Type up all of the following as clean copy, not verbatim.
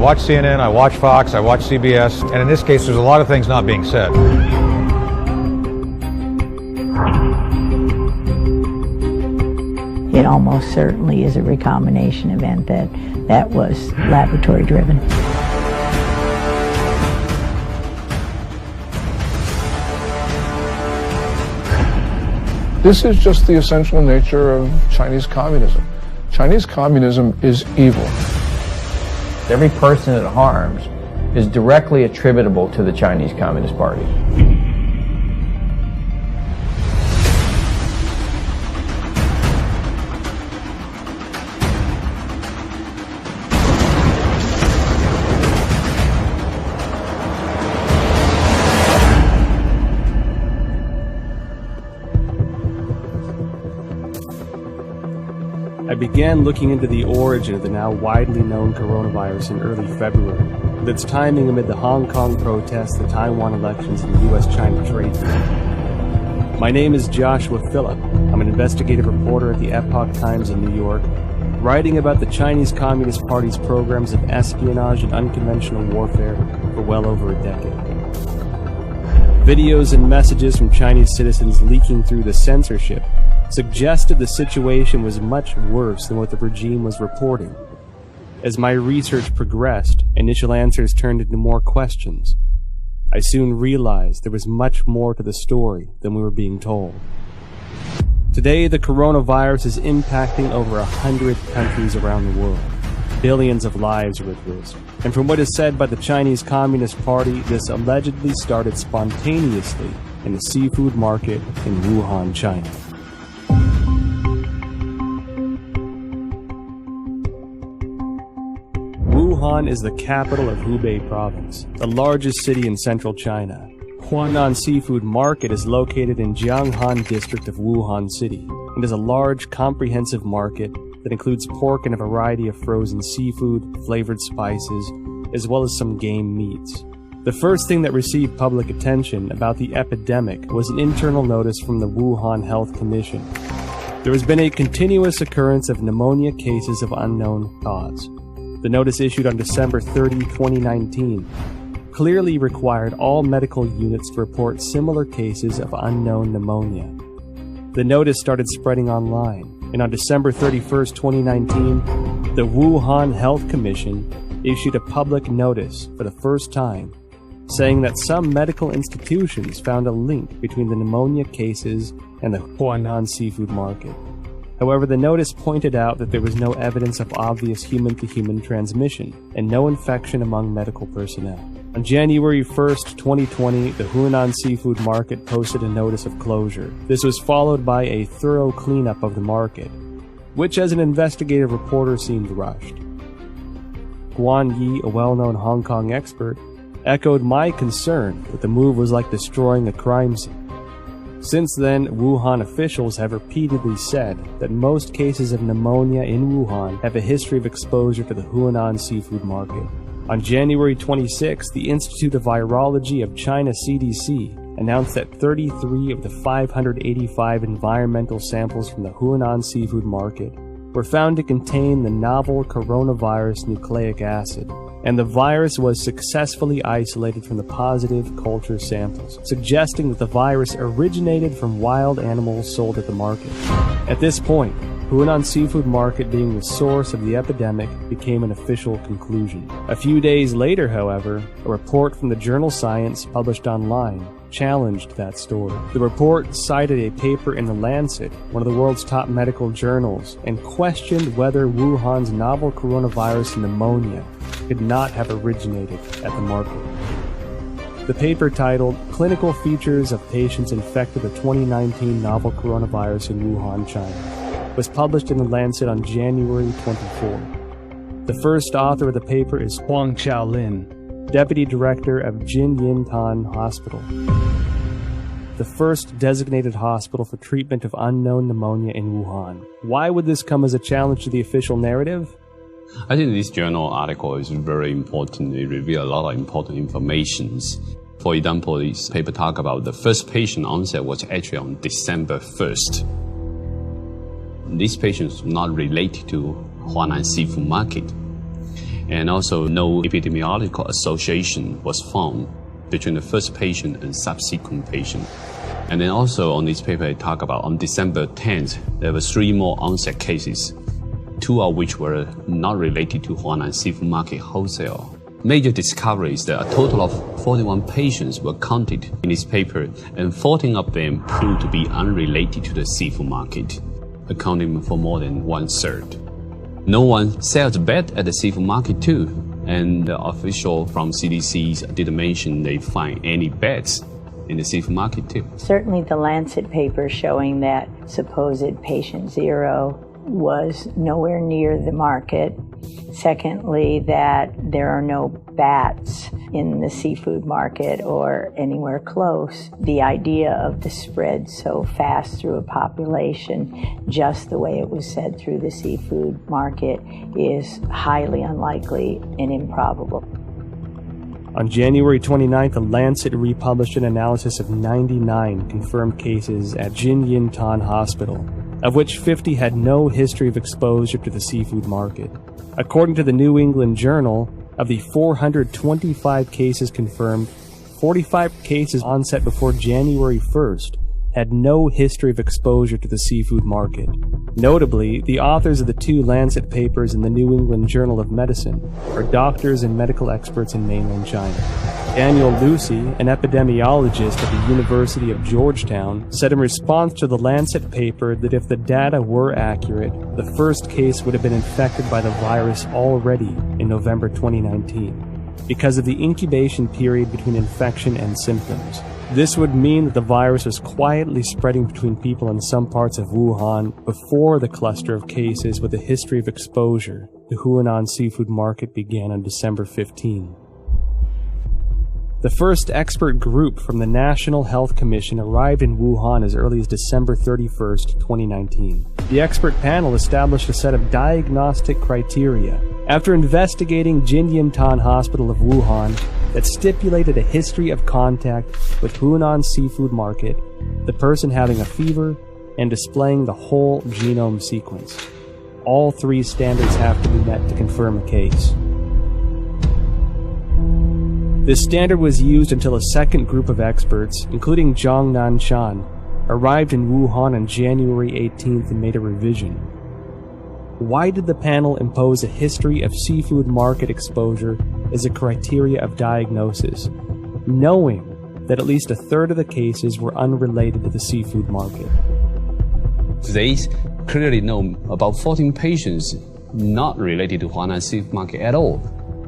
watch CNN, I watch Fox, I watch CBS, and in this case, there's a lot of things not being said. It almost certainly is a recombination event that was laboratory driven. This is just the essential nature of Chinese communism. Chinese communism is evil. Every person it harms is directly attributable to the Chinese Communist Party. I began looking into the origin of the now widely known coronavirus in early February, with its timing amid the Hong Kong protests, the Taiwan elections, and the U.S.-China trade deal. My name is Joshua Phillip. I'm an investigative reporter at the Epoch Times in New York, writing about the Chinese Communist Party's programs of espionage and unconventional warfare for well over a decade. Videos and messages from Chinese citizens leaking through the censorship suggested the situation was much worse than what the regime was reporting. As my research progressed, initial answers turned into more questions. I soon realized there was much more to the story than we were being told. Today, the coronavirus is impacting over 100 countries around the world. Billions of lives are at risk. And from what is said by the Chinese Communist Party, this allegedly started spontaneously in the seafood market in Wuhan, China. Wuhan is the capital of Hubei province, the largest city in central China. Huanan Seafood Market is located in Jianghan district of Wuhan City and is a large, comprehensive market that includes pork and a variety of frozen seafood, flavored spices, as well as some game meats. The first thing that received public attention about the epidemic was an internal notice from the Wuhan Health Commission. There has been a continuous occurrence of pneumonia cases of unknown cause. The notice issued on December 30, 2019, clearly required all medical units to report similar cases of unknown pneumonia. The notice started spreading online, and on December 31, 2019, the Wuhan Health Commission issued a public notice for the first time, saying that some medical institutions found a link between the pneumonia cases and the Huanan seafood market. However, the notice pointed out that there was no evidence of obvious human-to-human transmission and no infection among medical personnel. On January 1, 2020, the Huanan Seafood Market posted a notice of closure. This was followed by a thorough cleanup of the market, which as an investigative reporter seemed rushed. Guan Yi, a well-known Hong Kong expert, echoed my concern that the move was like destroying a crime scene. Since then, Wuhan officials have repeatedly said that most cases of pneumonia in Wuhan have a history of exposure to the Huanan seafood market. On January 26, the Institute of Virology of China CDC announced that 33 of the 585 environmental samples from the Huanan seafood market were found to contain the novel coronavirus nucleic acid, and the virus was successfully isolated from the positive culture samples, suggesting that the virus originated from wild animals sold at the market. At this point, Huanan Seafood Market being the source of the epidemic became an official conclusion. A few days later, however, a report from the journal Science published online challenged that story. The report cited a paper in The Lancet, one of the world's top medical journals, and questioned whether Wuhan's novel coronavirus pneumonia could not have originated at the market. The paper, titled Clinical Features of Patients Infected with 2019 Novel Coronavirus in Wuhan, China, was published in The Lancet on January 24. The first author of the paper is Huang Xiaolin, Deputy Director of Jinyintan Hospital, the first designated hospital for treatment of unknown pneumonia in Wuhan. Why would this come as a challenge to the official narrative? I think this journal article is very important. It reveals a lot of important information. For example, this paper talks about the first patient onset was actually on December 1st. This patient is not related to Huanan Seafood Market. and also no epidemiological association was found between the first patient and subsequent patient. And then also on this paper, I talk about on December 10th, there were 3 more onset cases, 2 of which were not related to Huanan Seafood Market wholesale. Major discovery is that a total of 41 patients were counted in this paper, and 14 of them proved to be unrelated to the seafood market, accounting for more than 1/3. No one sells bed at the seafood market too, and the official from CDC didn't mention they find any beds in the seafood market too. Certainly the Lancet paper showing that supposed patient 0 was nowhere near the market. Secondly, that there are no bats in the seafood market or anywhere close. The idea of the spread so fast through a population, just the way it was said through the seafood market, is highly unlikely and improbable. On January 29th, the Lancet republished an analysis of 99 confirmed cases at Jinyintan Hospital, of which 50 had no history of exposure to the seafood market. According to the New England Journal, of the 425 cases confirmed, 45 cases onset before January 1st had no history of exposure to the seafood market. Notably, the authors of the 2 Lancet papers in the New England Journal of Medicine are doctors and medical experts in mainland China. Daniel Lucy, an epidemiologist at the University of Georgetown, said in response to the Lancet paper that if the data were accurate, the first case would have been infected by the virus already in November 2019, because of the incubation period between infection and symptoms. This would mean that the virus was quietly spreading between people in some parts of Wuhan before the cluster of cases with a history of exposure to Huanan Seafood Market began on December 15. The first expert group from the National Health Commission arrived in Wuhan as early as December 31st, 2019. The expert panel established a set of diagnostic criteria after investigating Jinyintan Hospital of Wuhan that stipulated a history of contact with Huanan Seafood Market, the person having a fever, and displaying the whole genome sequence. All 3 standards have to be met to confirm a case. This standard was used until a second group of experts, including Zhang Nanshan, arrived in Wuhan on January 18th and made a revision. Why did the panel impose a history of seafood market exposure as a criteria of diagnosis, knowing that at least 1/3 of the cases were unrelated to the seafood market? They clearly know about 14 patients not related to Huanan Seafood Market at all.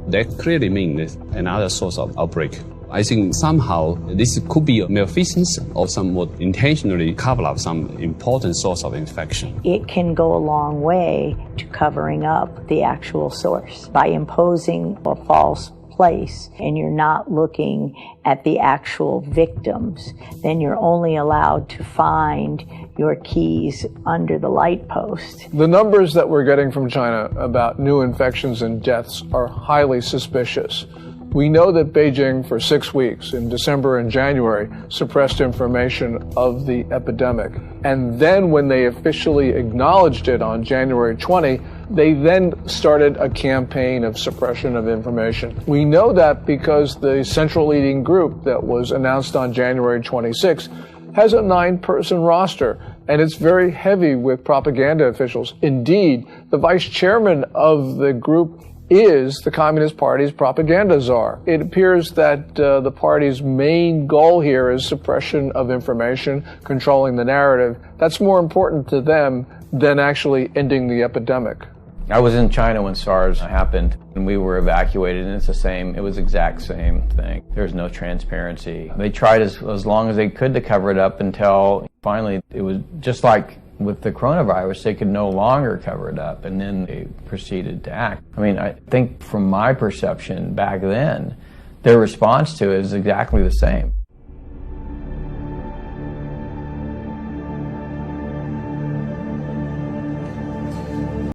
That clearly means another source of outbreak. I think somehow this could be a malfeasance or somewhat intentionally cover up some important source of infection. It can go a long way to covering up the actual source by imposing a false place, and you're not looking at the actual victims. Then you're only allowed to find your keys under the light post. The numbers that we're getting from China about new infections and deaths are highly suspicious. We know that Beijing, for 6 weeks in December and January, suppressed information of the epidemic. And then when they officially acknowledged it on January 20, they then started a campaign of suppression of information. We know that because the central leading group that was announced on January 26 has a 9-person roster, and it's very heavy with propaganda officials. Indeed, the vice chairman of the group is the Communist Party's propaganda czar. It appears that the party's main goal here is suppression of information, controlling the narrative. That's more important to them than actually ending the epidemic. I was in China when SARS happened, and we were evacuated, and it was exact same thing. There was no transparency. They tried as long as they could to cover it up until finally it was just like with the coronavirus, they could no longer cover it up, and then they proceeded to act. I mean, I think from my perception back then, their response to it is exactly the same.